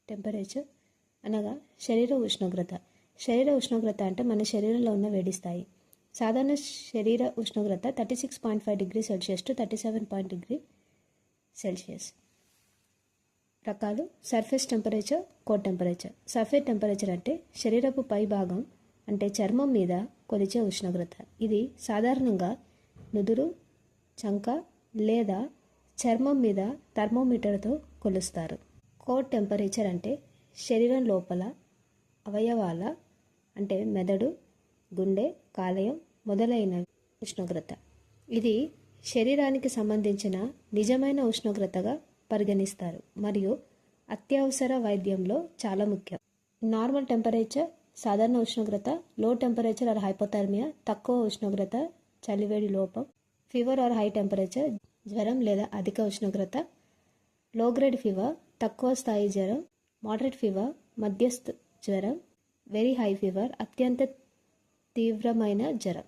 Temperature అనగా శరీర ఉష్ణోగ్రత. శరీర ఉష్ణోగ్రత అంటే మన శరీరంలో ఉన్న వేడి స్థాయి. సాధారణ శరీర ఉష్ణోగ్రత 36.5 degree Celsius to 37 degree Celsius. రకాలు: surface temperature, core temperature. Surface temperature అంటే శరీరపు పై భాగం అంటే చర్మం మీద కొలిచే ఉష్ణోగ్రత. ఇది సాధారణంగా నుదురు, చంక లేదా చర్మం మీద థర్మోమీటర్తో కొలుస్తారు. కోర్ టెంపరేచర్ అంటే శరీరం లోపల అవయవాల అంటే మెదడు, గుండె, కాలేయం మొదలైన ఉష్ణోగ్రత. ఇది శరీరానికి సంబంధించిన నిజమైన ఉష్ణోగ్రతగా పరిగణిస్తారు మరియు అత్యవసర వైద్యంలో చాలా ముఖ్యం. నార్మల్ టెంపరేచర్ సాధారణ ఉష్ణోగ్రత, లో టెంపరేచర్ ఆర్ హైపోథర్మియా తక్కువ ఉష్ణోగ్రత చలివేడి లోపం, ఫీవర్ ఆర్ హై టెంపరేచర్ జ్వరం లేదా అధిక ఉష్ణోగ్రత, లో గ్రేడ్ ఫీవర్ తక్కువ స్థాయి జ్వరం, మోడరేట్ ఫీవర్ మధ్యస్థ జ్వరం, వెరీ హై ఫీవర్ అత్యంత తీవ్రమైన జ్వరం.